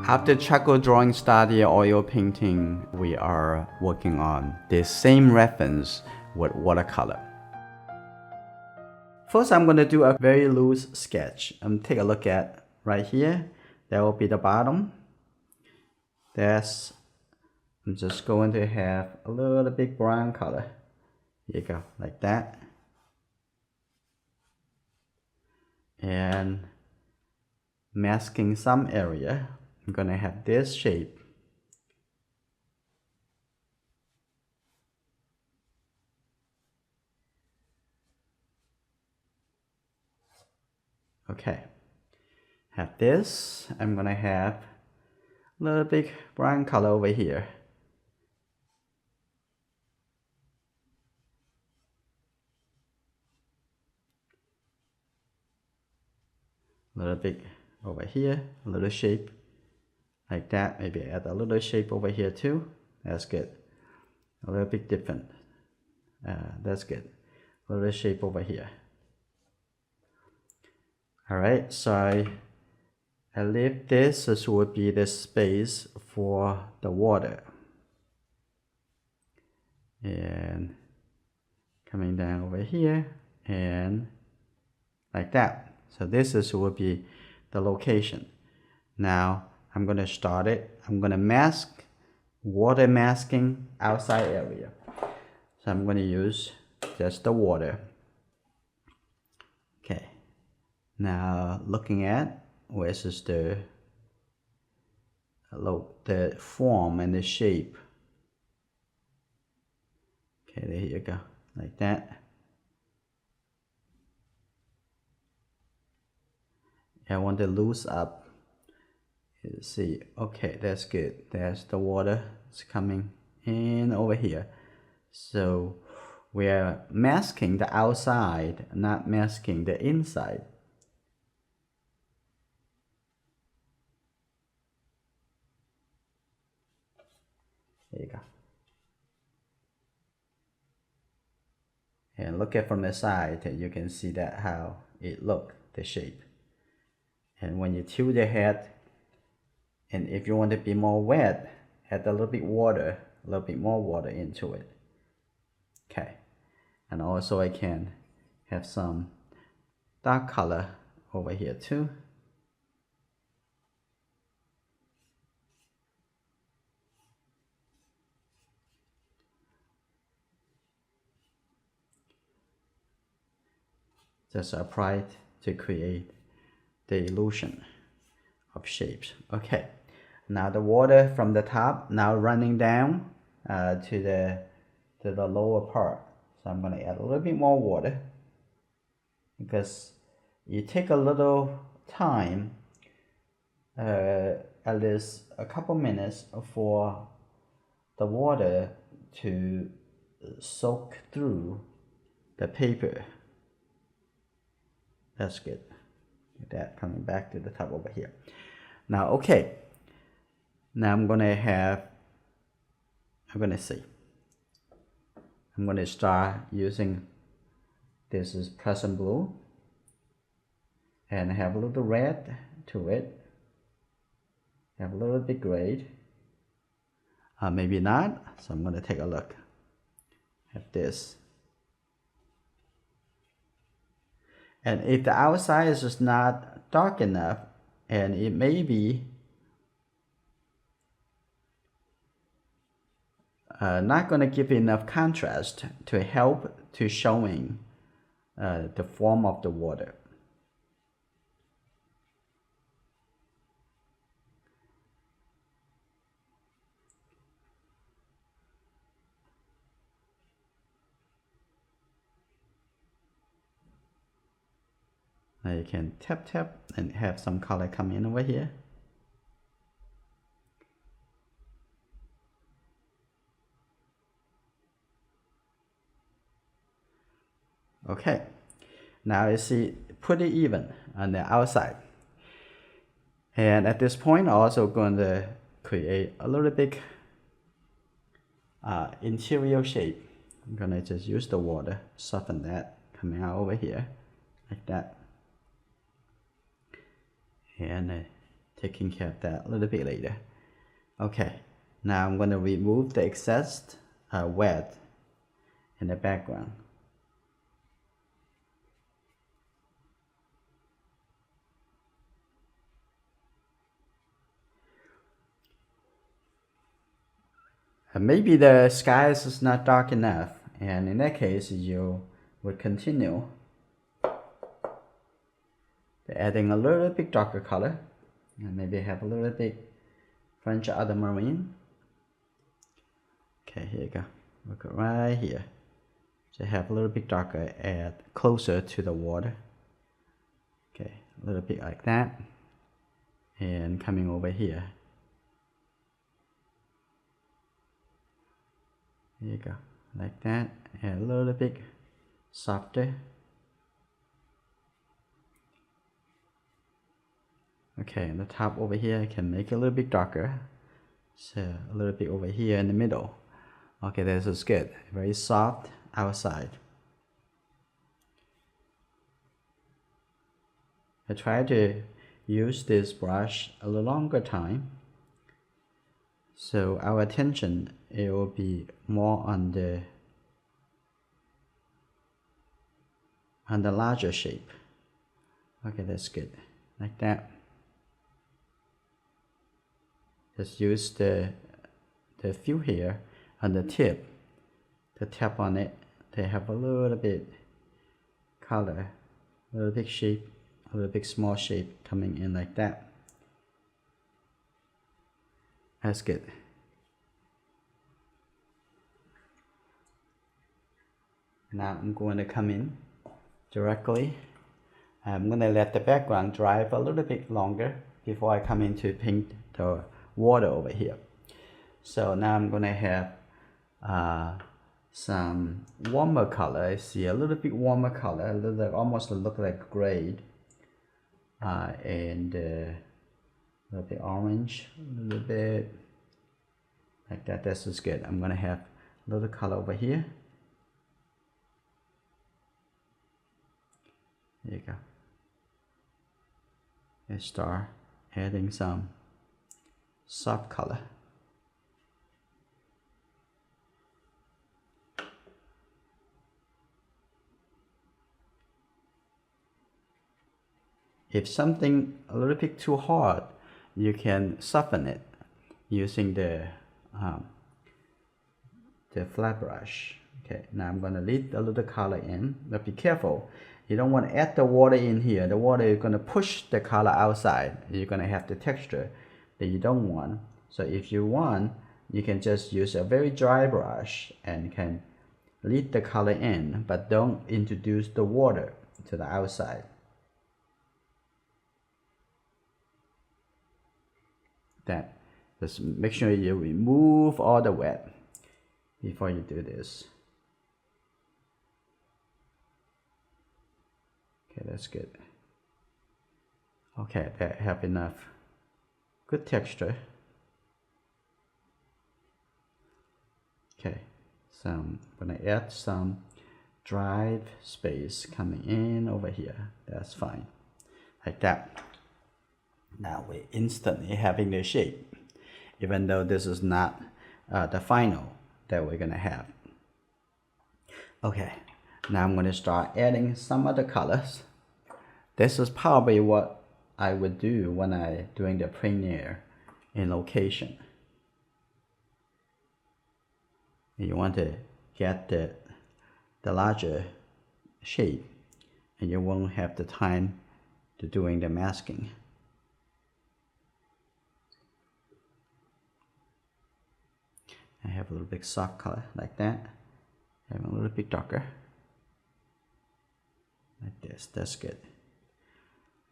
After charcoal drawing study oil painting, we are working on the same reference with watercolor. First, I'm going to do a very loose sketch. Take a look at right here. That will be the bottom. I'm just going to have a little bit brown color. Here you go, like that. And masking some area, I'm gonna have this shape. Okay, have this. I'm gonna have a little bit brown color over here. A little bit over here, a little shape like that. Maybe add a little shape over here too. That's good. A little bit different. That's good. A little shape over here. Alright, so I leave this would be the space for the water. And coming down over here and like that. So this will be the location. Now I'm going to start it. I'm going to mask, water masking outside area. So I'm going to use just the water. Okay. Now looking at where is the form and the shape. Okay, there you go, like that. I want to loose up. You see, okay, that's good. There's the water. It's coming in over here. So we're masking the outside, not masking the inside. There you go. And look at from the side, you can see that how it look, the shape. And when you tilt your head, and if you want to be more wet, add a little bit water, a little bit more water into it. Okay. And also I can have some dark color over here too. Just apply it to create the illusion of shapes. Okay, now the water from the top now running down to the lower part. So I'm going to add a little bit more water because you take a little time, at least a couple minutes, for the water to soak through the paper. That's good. That coming back to the top over here. Now, okay. Now I'm gonna see. I'm gonna start using this is Prussian blue and have a little red to it. Have a little bit gray. Maybe not. So I'm gonna take a look. Have this. And if the outside is just not dark enough, and it may be not going to give enough contrast to help to showing the form of the water. Now you can tap and have some color come in over here. Okay, now you see pretty even on the outside. And at this point, I'm also going to create a little bit interior shape. I'm going to just use the water, soften that, coming out over here, like that. And taking care of that a little bit later. Okay, now I'm going to remove the excess wet in the background. Maybe the sky is not dark enough, and in that case you would continue adding a little bit darker color, and maybe have a little bit French ultramarine. Okay, here you go. Look right here. So have a little bit darker, add closer to the water. Okay, a little bit like that, and coming over here. There you go, like that, and a little bit softer. Okay, and the top over here I can make it a little bit darker. So a little bit over here in the middle. Okay, this is good. Very soft outside. I try to use this brush a little longer time, so our attention, it will be more on the larger shape. Okay, that's good. Like that. Just use the few here on the tip to tap on it to have a little bit color, a little bit shape, a little bit small shape coming in like that. That's good. Now I'm going to come in directly. I'm going to let the background dry for a little bit longer before I come in to paint the water over here. So now I'm going to have some warmer color. I see a little bit warmer color, a little almost look like gray, and a little bit orange, a little bit like that. This is good. I'm going to have a little color over here. There you go. And start adding some soft color. If something a little bit too hard, you can soften it using the flat brush. Okay, now I'm going to leave a little color in, but be careful. You don't want to add the water in here. The water is going to push the color outside. You're going to have the texture that you don't want. So if you want, you can just use a very dry brush and can lead the color in, but don't introduce the water to the outside. That just make sure you remove all the wet before you do this. Okay, that's good. Okay, that have enough good texture. Okay, so I'm gonna add some dried space coming in over here. That's fine, like that. Now we're instantly having the shape, even though this is not the final that we're gonna have. Okay, now I'm gonna start adding some other colors. This is probably what I would do when I doing the premiere in location. You want to get the larger shape, and you won't have the time to doing the masking. I have a little bit soft color like that. Have a little bit darker like this. That's good.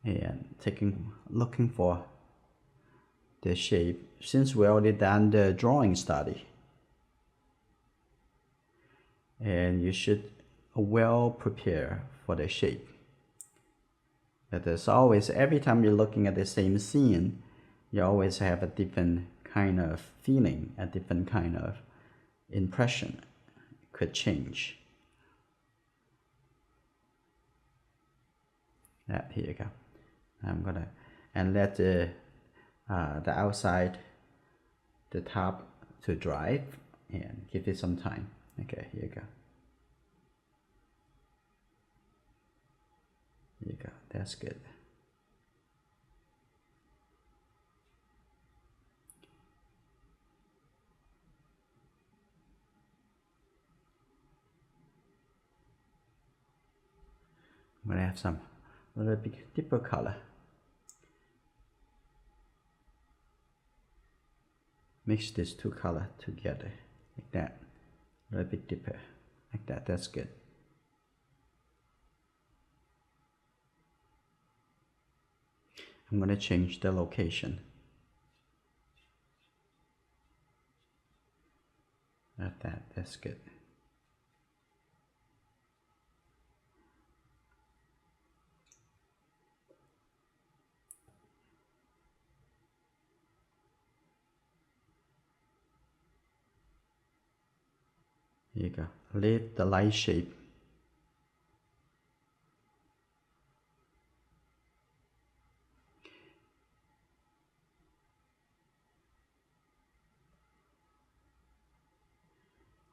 And looking for the shape, since we already done the drawing study, and you should well prepare for the shape. That there's always, every time you're looking at the same scene, you always have a different kind of feeling, a different kind of impression. It could change. That, here you go. I'm gonna, and let the the outside, the top to dry, and give it some time. Okay, here you go. Here you go, that's good. I'm gonna have some little bit deeper color. Mix these two colors together like that, a little bit deeper like that. That's good. I'm gonna change the location like that. That's good. Here you go. Leave the light shape.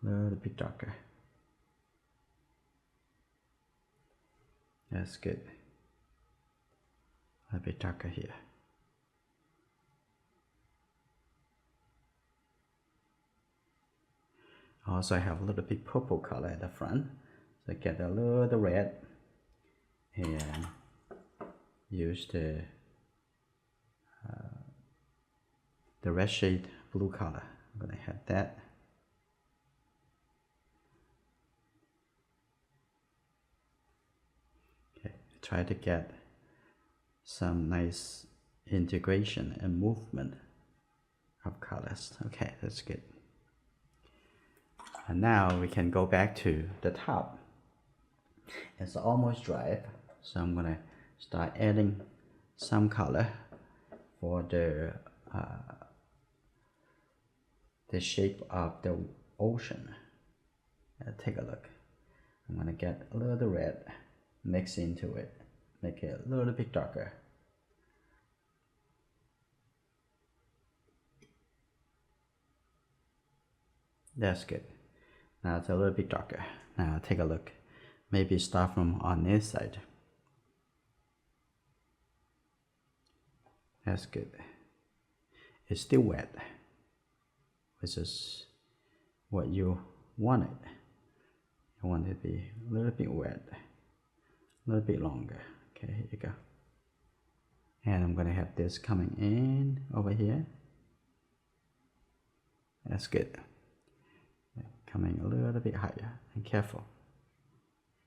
A little bit darker. That's good. A bit darker here. Also, I have a little bit purple color at the front, so I get a little red and use the red shade blue color. I'm gonna have that. Okay, try to get some nice integration and movement of colors. Okay, that's good. And now we can go back to the top. It's almost dry, so I'm gonna start adding some color for the shape of the ocean. Take a look. I'm gonna get a little red, mix into it, make it a little bit darker. That's good. Now it's a little bit darker. Now take a look. Maybe start from on this side. That's good. It's still wet, which is what you wanted. You want it to be a little bit wet, a little bit longer. Okay, here you go. And I'm gonna have this coming in over here. That's good. Coming a little bit higher, and careful.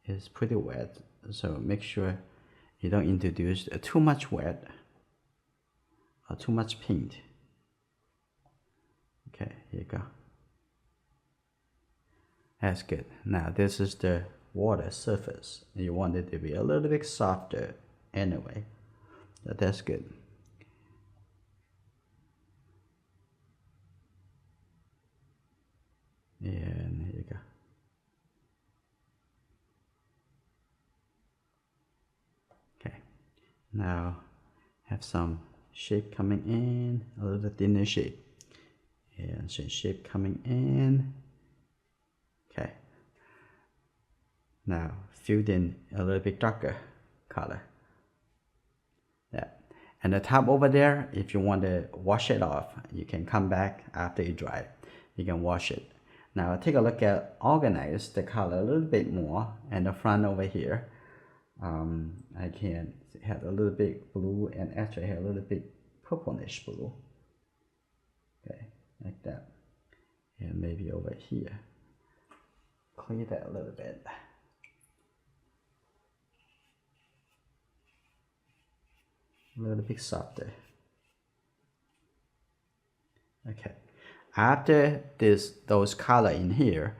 It's pretty wet, so make sure you don't introduce too much wet or too much paint. Okay, here you go. That's good. Now this is the water surface. You want it to be a little bit softer anyway. So that's good. And here you go. Okay, now have some shape coming in, a little thinner shape, and some shape coming in. Okay, now filled in a little bit darker color. That. And the top over there, if you want to wash it off, you can come back after it dry. You can wash it. Now take a look at organize the color a little bit more, and the front over here, I can have a little bit blue and actually have a little bit purplish blue. Okay, like that. And maybe over here, clear that a little bit. A little bit softer. Okay. After those color in here,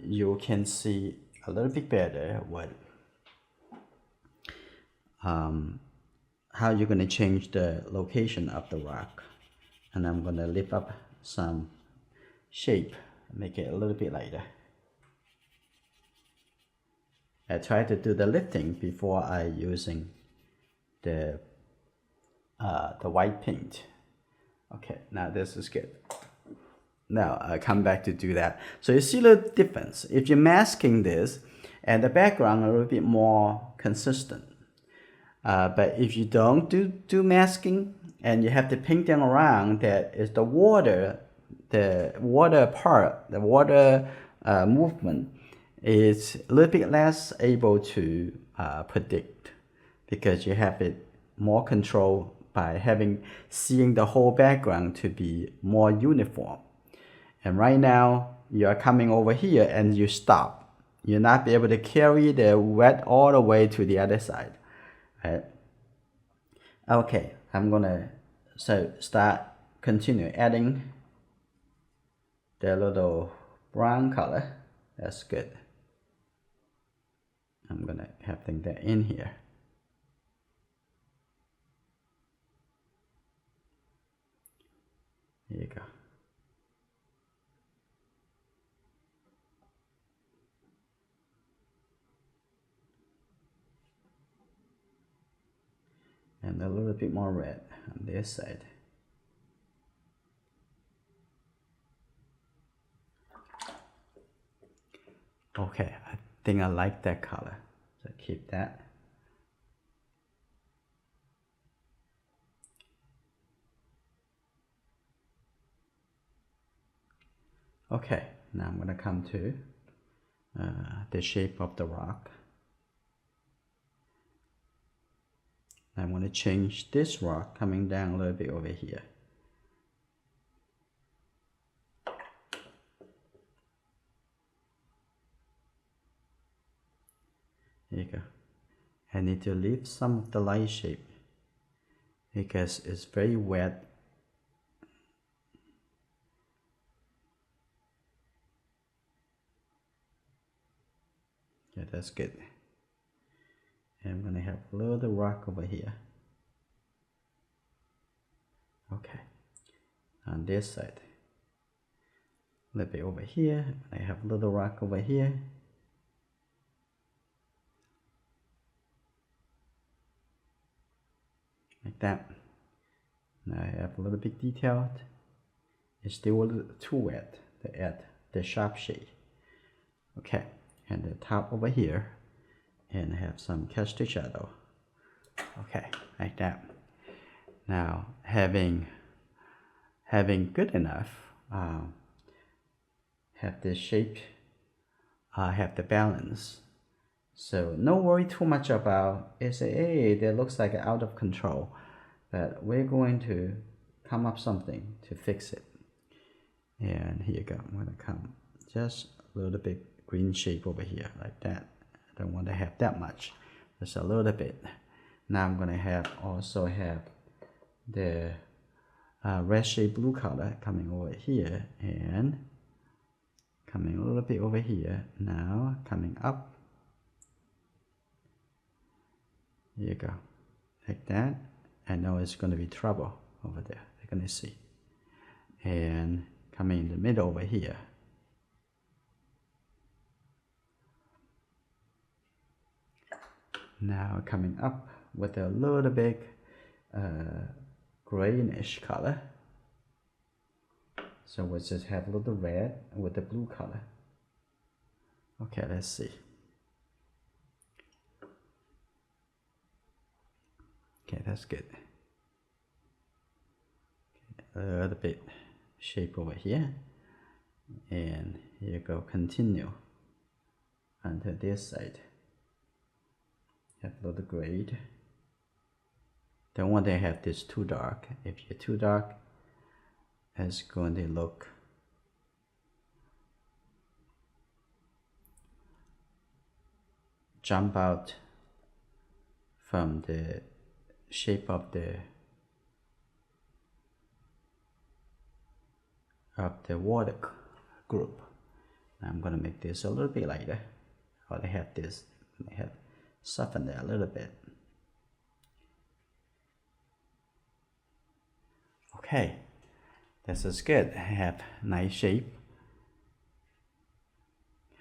you can see a little bit better what how you're going to change the location of the rock. And I'm going to lift up some shape, make it a little bit lighter. I try to do the lifting before I using the the white paint. Okay, now this is good. Now I come back to do that. So you see the difference. If you're masking this and the background a little bit more consistent. But if you don't do masking and you have the painting around, that is the water part, the water movement is a little bit less able to predict, because you have it more control by seeing the whole background to be more uniform. And right now you are coming over here and you stop. You'll not be able to carry the wet all the way to the other side. Right? Okay, I'm gonna continue adding the little brown color. That's good. I'm gonna have that in here. Here you go. And a little bit more red on this side. Okay, I think I like that color, so keep that. Okay, now I'm gonna come to the shape of the rock. I'm going to change this rock coming down a little bit over here. There you go. I need to leave some of the light shape because it's very wet. Yeah, that's good. And I'm going to have a little rock over here. Okay. On this side. A little bit over here. I have a little rock over here. Like that. Now I have a little bit detailed. It's still a little too wet to add the sharp shade. Okay. And the top over here. And have some cast shadow. Okay, like that. Now having good enough, have the shape, have the balance. So no worry too much about it. Say, hey, that looks like out of control, but we're going to come up something to fix it. And here you go. I'm going to come just a little bit green shape over here like that. I don't want to have that much, just a little bit. Now I'm going to also have the red shade blue color coming over here and coming a little bit over here. Now coming up. Here you go, like that. I know it's going to be trouble over there. You're going to see. And coming in the middle over here. Now coming up with a little bit greenish color. So we'll just have a little red with the blue color. Okay, let's see. Okay, that's good. Okay, a little bit shape over here. And here you go, continue onto this side. Have a little grade. Don't want to have this too dark. If you're too dark, it's going to look jump out from the shape of the water group. I'm going to make this a little bit lighter. I have this. I have softened it a little bit. Okay, this is good. I have nice shape.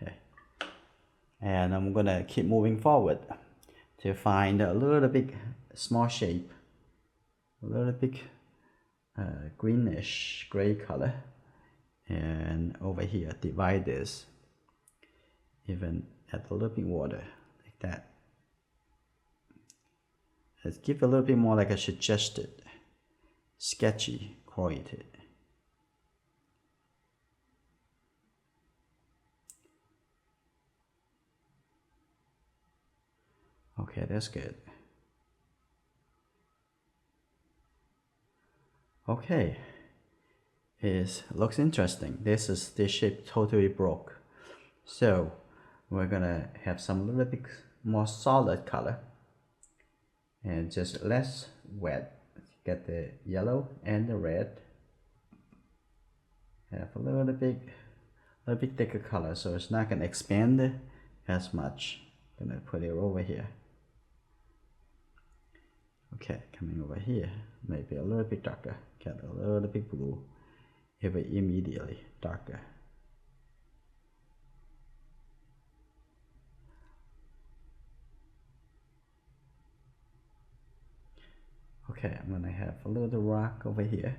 Okay, and I'm gonna keep moving forward to find a little bit small shape a little bit greenish gray color, and over here divide this, even add a little bit water like that. Let's give a little bit more like a suggested sketchy quality. Okay, that's good. Okay, it looks interesting. This shape totally broke. So we're gonna have some little bit more solid color and just less wet. Get the yellow and the red. Have a little bit thicker color, so it's not gonna expand as much. Gonna put it over here. Okay, coming over here, maybe a little bit darker. Get a little bit blue, even immediately darker. Okay, I'm gonna have a little rock over here.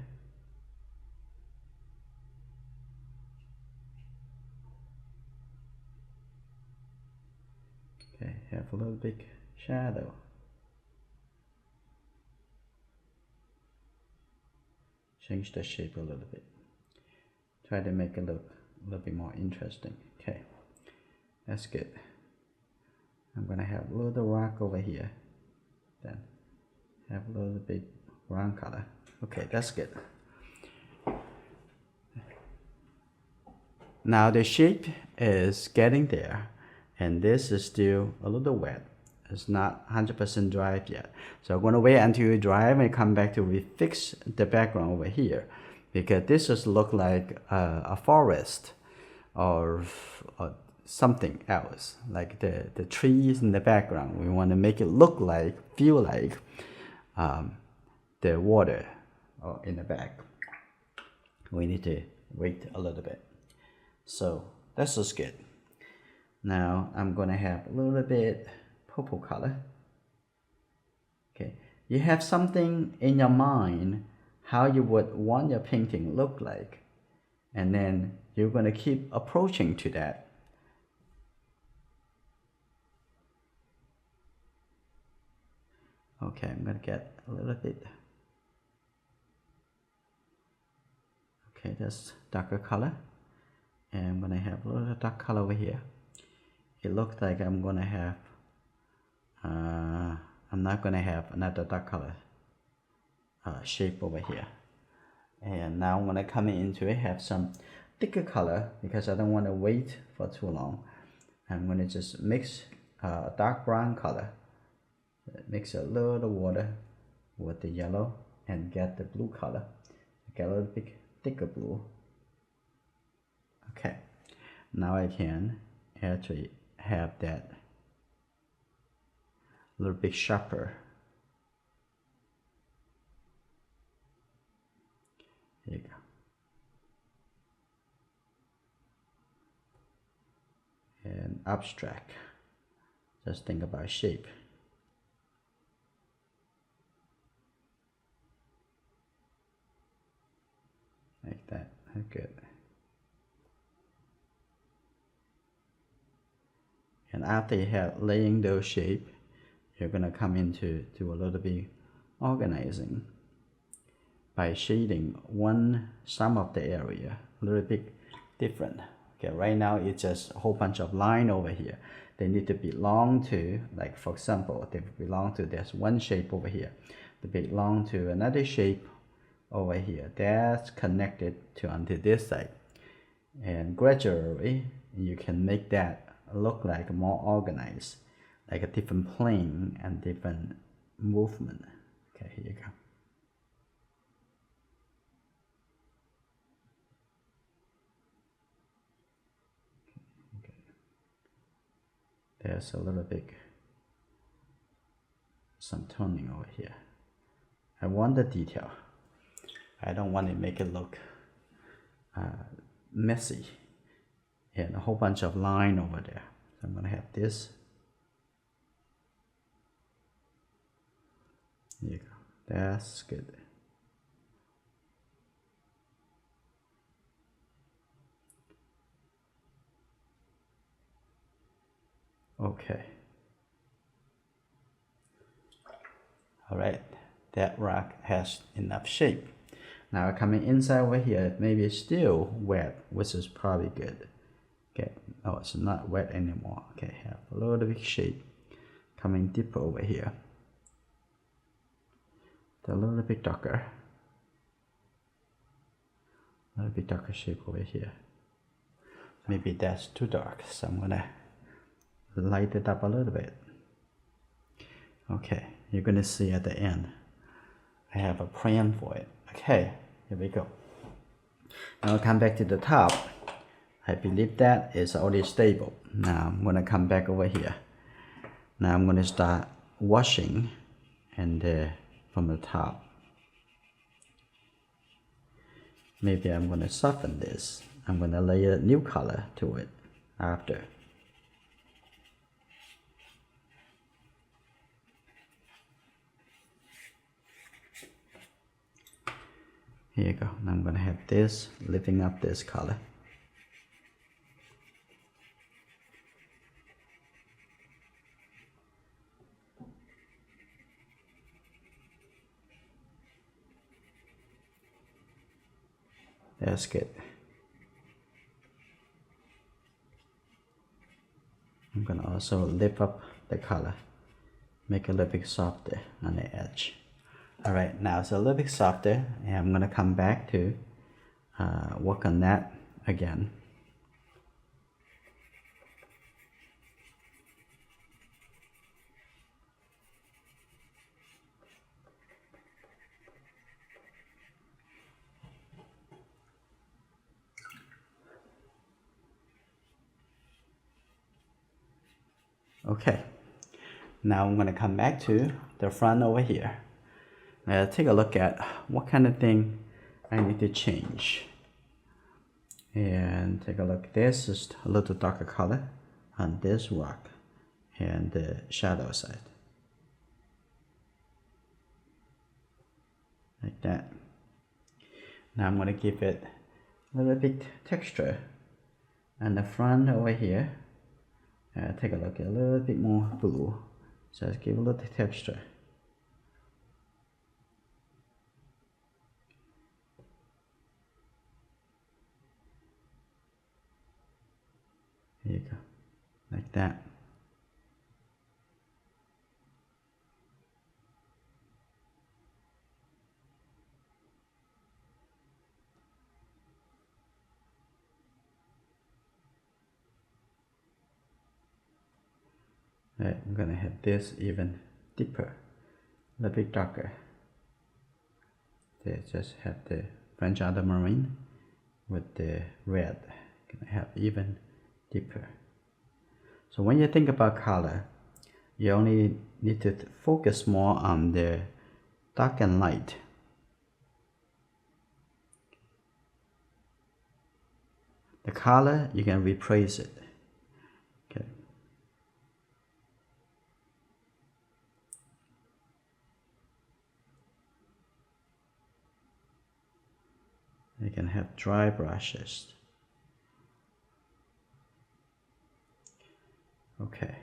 Okay, have a little bit shadow. Change the shape a little bit. Try to make it look a little bit more interesting. Okay, that's good. I'm gonna have a little rock over here. Then have a little bit brown color. Okay, that's good. Now the shape is getting there, and this is still a little wet. It's not 100% dry yet. So I'm gonna wait until it dry and come back to refix the background over here, because this just look like a forest or something else, like the trees in the background. We want to make it look like, feel like the water in the back. We need to wait a little bit. So that's just good. Now I'm gonna have a little bit purple color. Okay, you have something in your mind how you would want your painting look like, and then you're gonna keep approaching to that. Okay, I'm gonna get a little bit. Okay, that's darker color. And I'm gonna have a little dark color over here. It looks like I'm gonna have, I'm not gonna have another dark color shape over here. And now I'm gonna come into it, have some thicker color because I don't want to wait for too long. I'm gonna just mix a dark brown color, mix a little water with the yellow and get the blue color. Get a little bit thicker blue. Okay, now I can actually have that a little bit sharper. There you go. And abstract, just think about shape. Like that, good. And after you have laying those shape, you're gonna come into a little bit organizing by shading some of the area a little bit different. Okay, right now it's just a whole bunch of line over here. They need to belong to, like for example, they belong to this one shape over here. They belong to another shape over here. That's connected to onto this side. And gradually you can make that look like more organized, like a different plane and different movement. Okay, here you go. Okay. There's a little bit some toning over here. I want the detail. I don't want to make it look messy and a whole bunch of line over there. So I'm gonna have this. There you go. That's good. Okay. All right, that rock has enough shape. Now coming inside over here, maybe it's still wet, which is probably good. Okay, oh, it's not wet anymore. Okay, have a little bit shape. Coming deeper over here. A little bit darker. A little bit darker shape over here. Maybe that's too dark, so I'm gonna light it up a little bit. Okay, you're gonna see at the end. I have a plan for it. Okay, here we go. Now I'll come back to the top. I believe that is already stable. Now I'm gonna come back over here. Now I'm gonna start washing and from the top. Maybe I'm gonna soften this. I'm gonna lay a new color to it after. Here you go. Now I'm gonna have this lifting up this color. That's good. I'm gonna also lift up the color, make it a little bit softer on the edge. All right, now it's a little bit softer, and I'm gonna come back to work on that again. Okay, now I'm gonna come back to the front over here. Take a look at what kind of thing I need to change. And take a look, this is a little darker color on this rock and the shadow side. Like that. Now I'm going to give it a little bit texture on the front over here. Take a look, a little bit more blue. Just give a little texture. There you go, like that. Right, I'm gonna have this even deeper, a little bit darker. They just have the French ultramarine with the red. Gonna have even deeper. So when you think about color, you only need to focus more on the dark and light. The color, you can replace it. Okay. You can have dry brushes. Okay.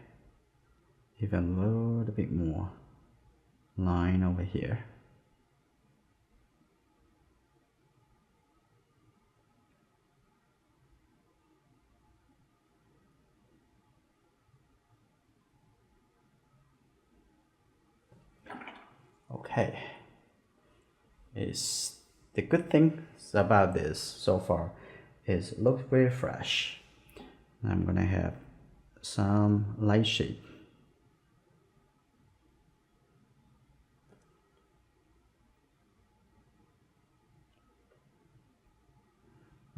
Even a little bit more line over here. Okay. It's the good thing about this so far is it looks very fresh. I'm gonna have some light shape.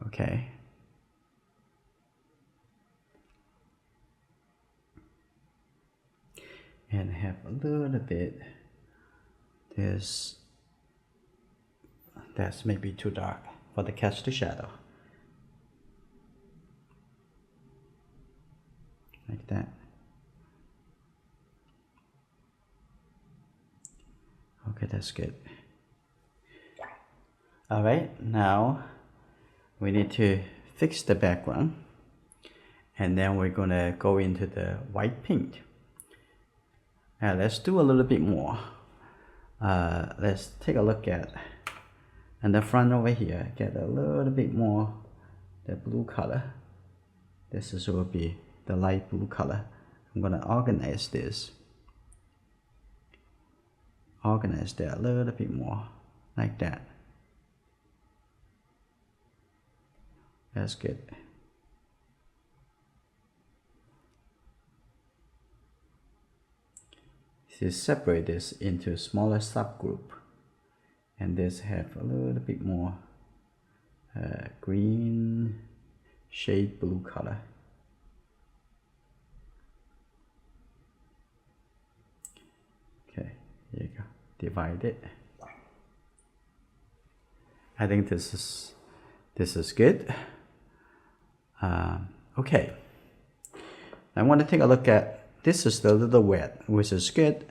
Okay. And have a little bit this, that's maybe too dark for the catch the shadow. Like that. Okay, that's good. All right, now we need to fix the background, and then we're gonna go into the white paint. Now let's do a little bit more. Let's take a look at in the front over here, get a little bit more the blue color. This will be the light blue color. I'm gonna organize this. Organize that a little bit more, like that. That's good. To separate this into smaller subgroup, and this have a little bit more green shade blue color. Okay, here you go. Divide it. I think this is good. Okay, I want to take a look at this. Is the little wet, which is good.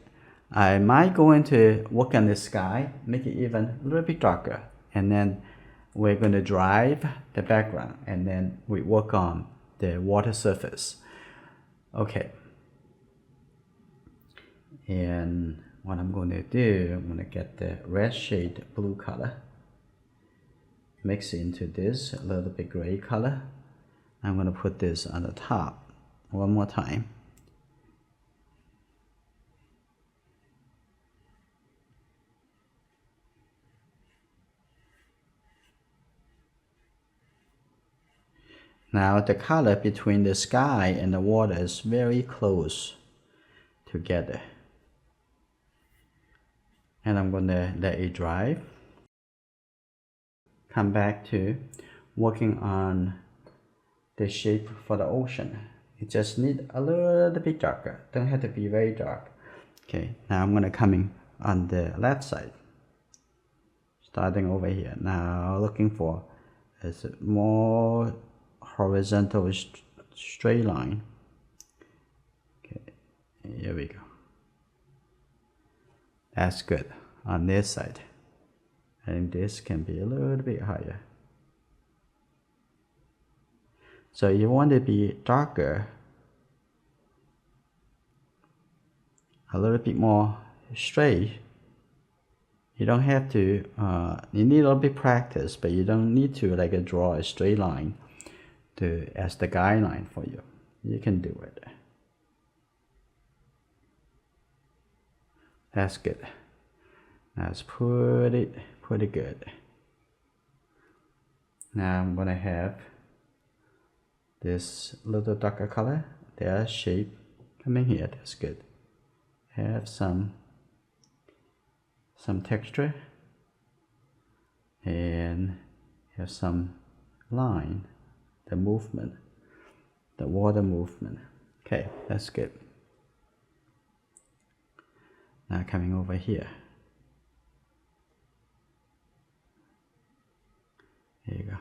I might go into work on the sky, make it even a little bit darker, and then we're going to drive the background, and then we work on the water surface. Okay, and what I'm going to do, I'm going to get the red shade blue color, mix it into this a little bit gray color. I'm going to put this on the top one more time. Now the color between the sky and the water is very close together. And I'm going to let it dry. Come back to working on the shape for the ocean. It just needs a little bit darker. Don't have to be very dark. Okay, now I'm going to come in on the left side. Starting over here. Now looking for a more horizontal straight line. Okay, here we go. That's good. On this side, I think this can be a little bit higher. So you want to be darker, a little bit more straight. You don't have to, you need a little bit practice, but you don't need to like draw a straight line as the guideline for you. You can do it. That's good. Now it's pretty good. Now I'm gonna have this little darker color, their shape coming here. That's good. Have some texture and have some line, the movement, the water movement. Okay, that's good. Now coming over here. Here you go.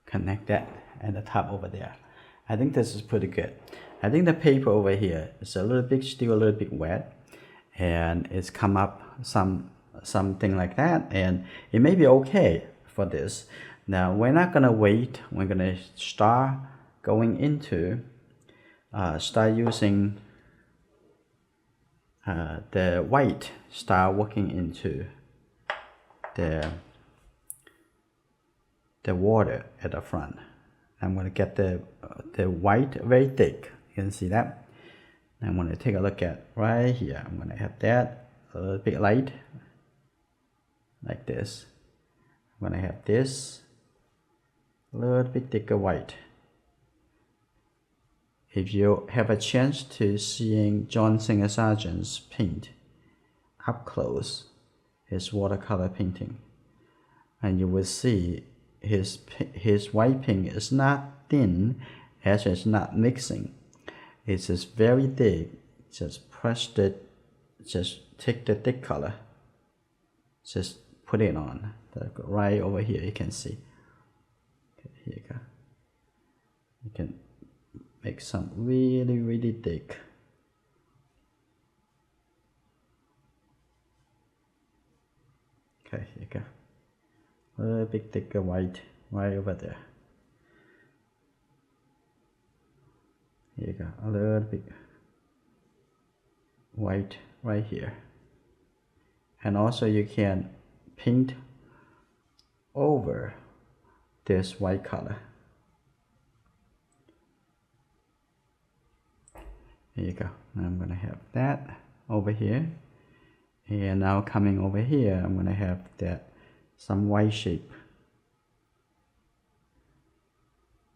Connect that at the top over there. I think this is pretty good. I think the paper over here is a little bit, still a little bit wet, and it's come up something like that, and it may be okay for this. Now we're not gonna wait. We're gonna start going into start using the white. Start working into the water at the front. I'm going to get the white very thick. You can see that. I'm going to take a look at right here. I'm going to have that a little bit light, like this. I'm going to have this a little bit thicker white. If you have a chance to seeing John Singer Sargent's paint up close, his watercolor painting, and you will see his white paint is not thin, as it's not mixing. It's just very thick. Just press it, just take the thick color, just put it on. Right over here you can see. Okay, here you go. You can make some really thick. Okay, here you go. A little bit thicker white right over there. Here you go, a little bit white right here. And also you can paint over this white color. Here you go. Now I'm gonna have that over here. And now coming over here, I'm gonna have that some white shape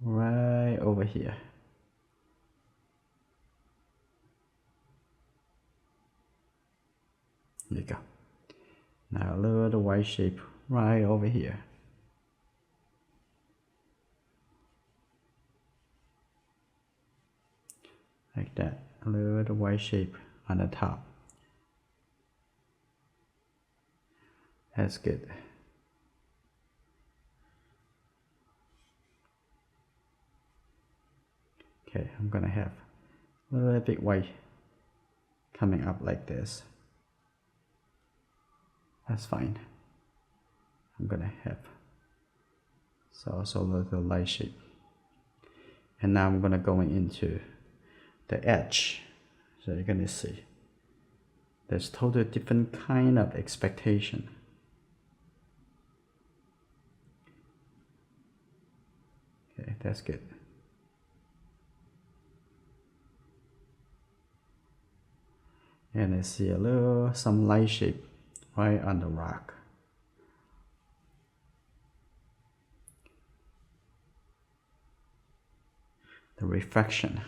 right over here. There you go. Now a little white shape right over here. Like that, a little white shape on the top. That's good. Okay, I'm gonna have a little bit white coming up like this. That's fine. I'm gonna have also a little light shape. And now I'm gonna go into the edge. So you're gonna see there's totally different kind of expectation. Okay, that's good. And I see some light shape right on the rock. The reflection.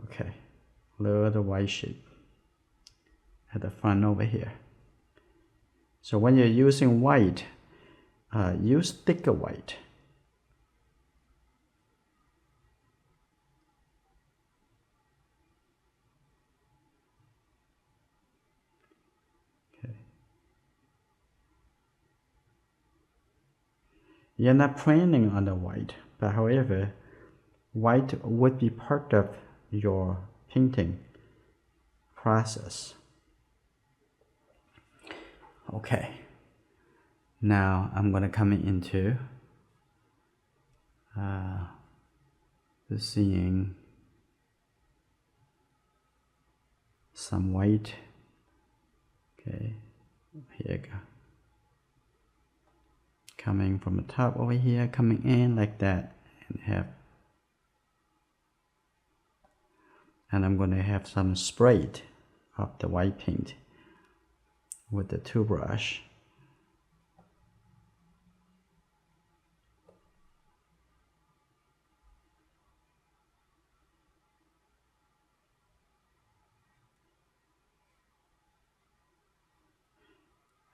Okay, little white shape at the front over here. So when you're using white, use thicker white. Okay. You're not planning on the white, but however, white would be part of your painting process. Okay, now I'm gonna come into seeing some white. Okay, here you go. Coming from the top over here, coming in like that, and I'm gonna have some sprayed of the white paint with the toothbrush.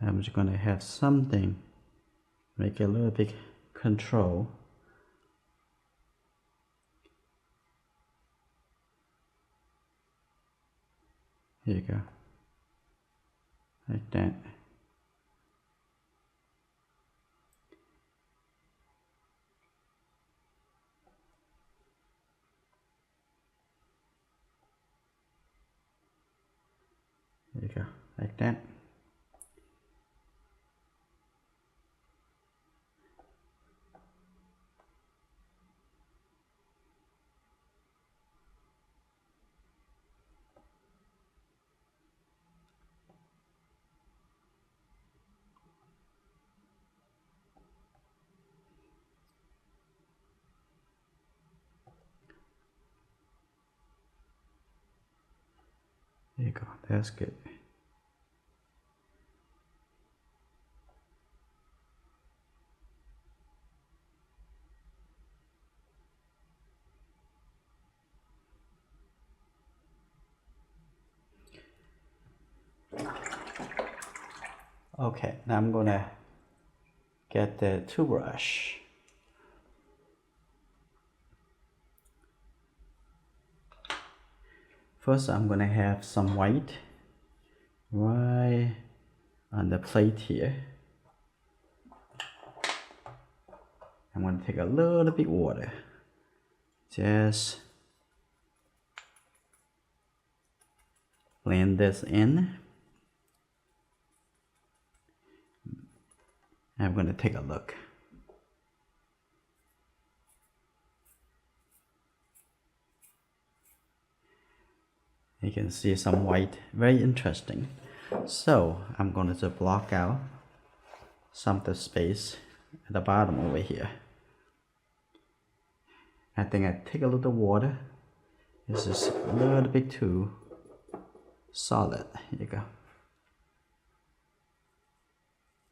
I'm just gonna have something, make a little bit control. Here you go, like that. There you go, like that. There you go, that's good. Okay, now I'm gonna get the toothbrush. First, I'm gonna have some white right on the plate here. I'm gonna take a little bit water, just blend this in. I'm gonna take a look. You can see some white, very interesting. So I'm going to block out some of the space at the bottom over here. I think I take a little water. This is a little bit too solid. Here you go.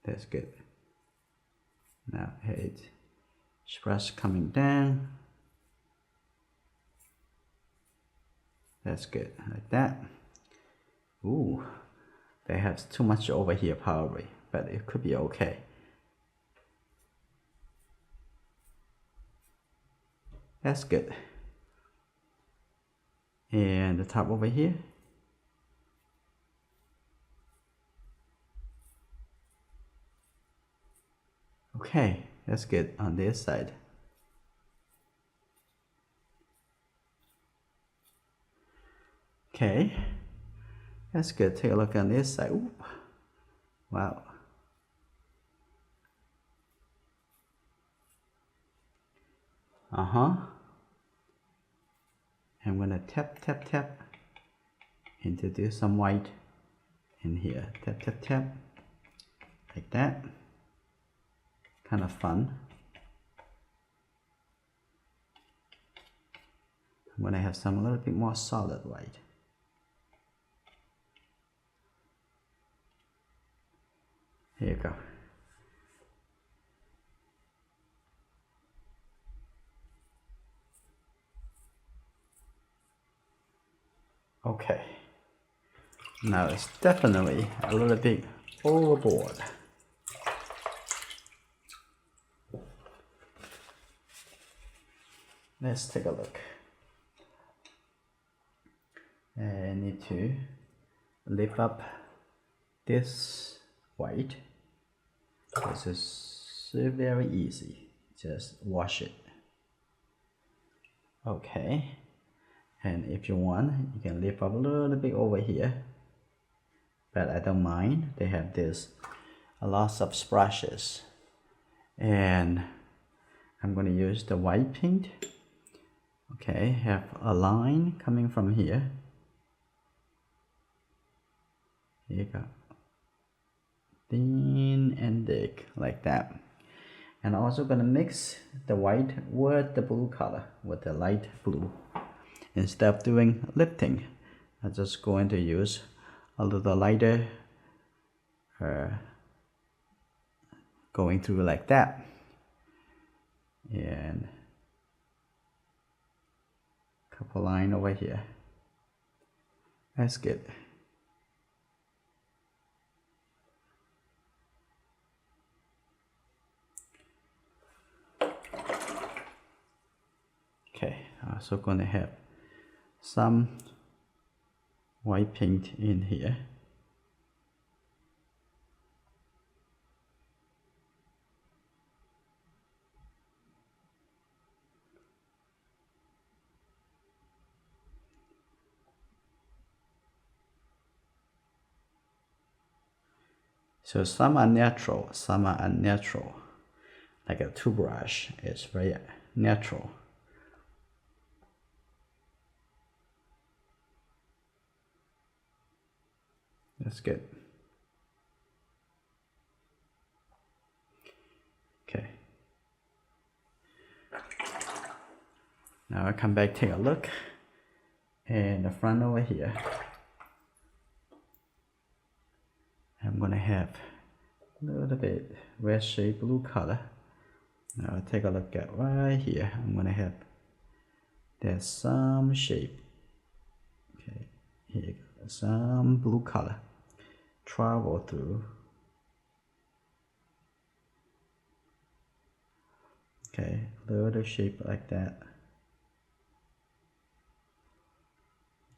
That's good. Now it's brush coming down. That's good, like that. Ooh, they have too much over here probably, but it could be okay. That's good. And the top over here. Okay, that's good on this side. Okay, that's good. Take a look on this side. Ooh. Wow. I'm gonna tap, tap, tap, introduce some white in here. Tap, tap, tap, like that. Kind of fun. I'm gonna have some a little bit more solid white. Here you go. Okay. Now it's definitely a little bit overboard. Let's take a look. I need to lift up this white. This is very easy. Just wash it. Okay. And if you want, you can lift up a little bit over here. But I don't mind. They have this lots of brushes. And I'm going to use the white paint. Okay, have a line coming from here. Here you go. Thin and thick, like that. And I'm also going to mix the white with the blue color, with the light blue. Instead of doing lifting, I'm just going to use a little lighter going through like that. And a couple line over here. That's good. Okay, I'm also going to have some white paint in here. So some are natural, some are unnatural. Like a toothbrush is very natural. That's good. Okay. Now I come back, take a look. And the front over here, I'm gonna have a little bit red shade blue color. Now take a look at right here. I'm gonna have there's some shape. Okay, here you go. Some blue color travel through. Okay, little shape like that.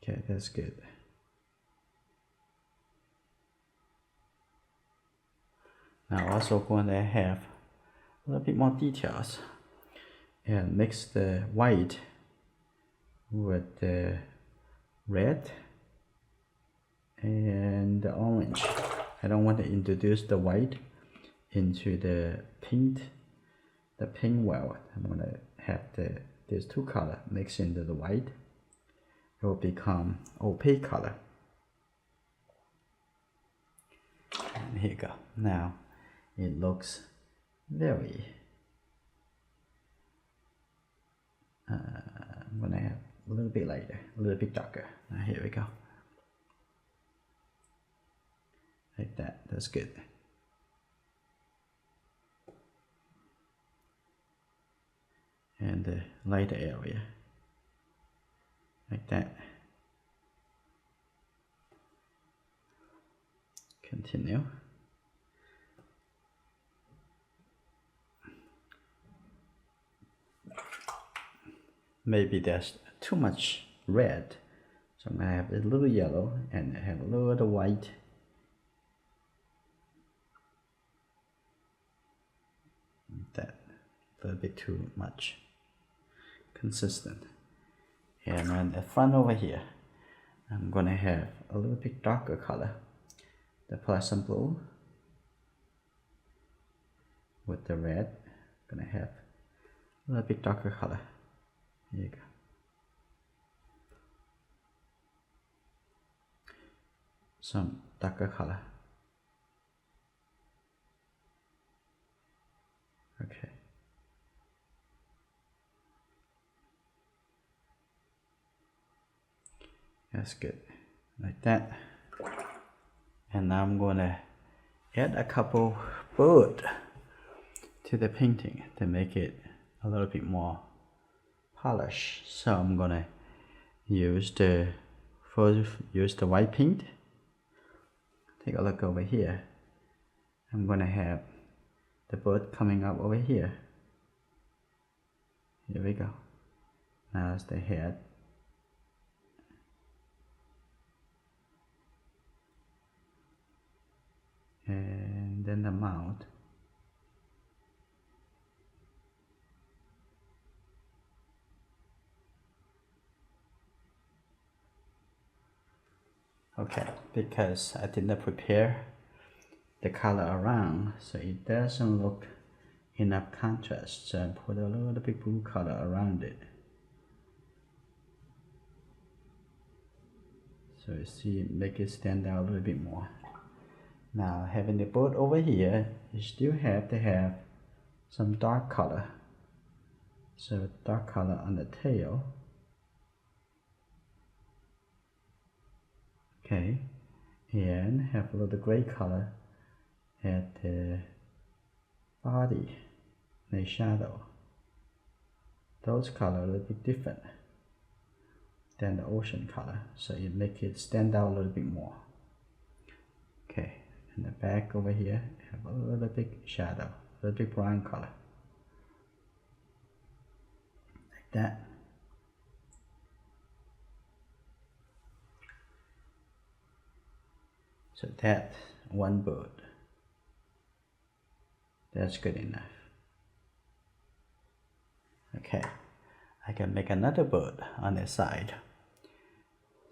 Okay, that's good. Now also going to have a little bit more details and mix the white with the red and the orange. I don't want to introduce the white into the pink well. I'm going to have these two colors mixed into the white. It will become opaque color. And here you go. Now it looks very I'm gonna have a little bit lighter, a little bit darker. Now here we go. Like that. That's good. And the lighter area. Like that. Continue. Maybe there's too much red, so I'm gonna have a little yellow and have a little white. That a little bit too much. Consistent. And on the front over here, I'm gonna have a little bit darker color, the pleasant blue with the red. I'm gonna have a little bit darker color. Here you go. Some darker color. Okay. That's good. Like that. And now I'm gonna add a couple birds to the painting to make it a little bit more polish. So I'm gonna use the white paint. Take a look over here. I'm gonna have the bird coming up over here. Here we go. Now it's the head. And then the mouth. Okay, because I did not prepare the color around, so it doesn't look enough contrast, so I put a little bit blue color around it. So you see, make it stand out a little bit more. Now having the bird over here, you still have to have some dark color. So dark color on the tail. Okay, and have a little gray color at the body, the shadow. Those colors are a little bit different than the ocean color, so you make it stand out a little bit more. Okay, and the back over here have a little bit shadow, a little bit brown color, like that. So that's one bird. That's good enough. Okay, I can make another bird on the side.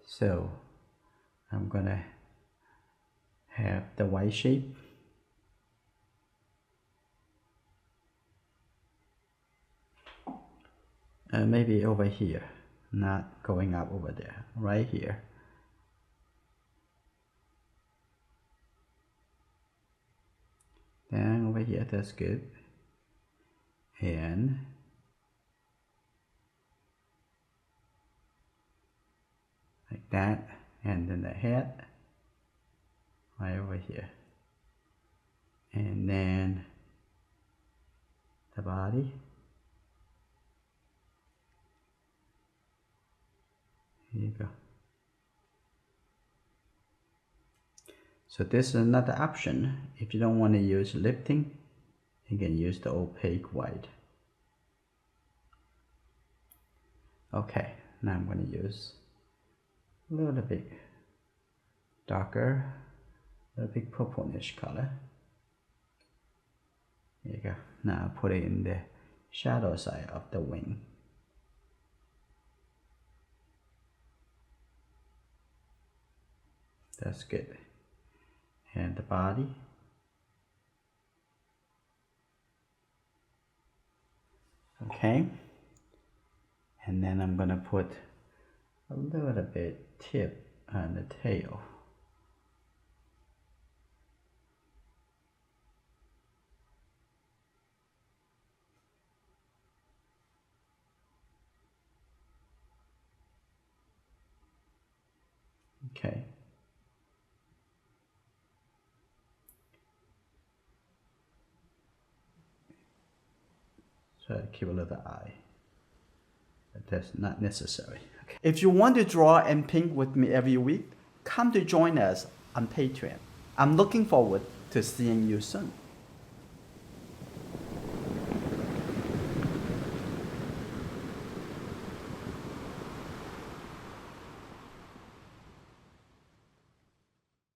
So I'm gonna have the white shape. Maybe over here, not going up over there, right here. Then over here, that's good. And like that, and then the head right over here, and then the body. Here you go. So this is another option. If you don't want to use lifting, you can use the opaque white. Okay, now I'm going to use a a little bit darker, a little bit purplish color. There you go. Now put it in the shadow side of the wing. That's good. And the body. Okay. And then I'm gonna put a little bit tip on the tail. Okay. So keep a little eye. But that's not necessary. Okay. If you want to draw and paint with me every week, come to join us on Patreon. I'm looking forward to seeing you soon.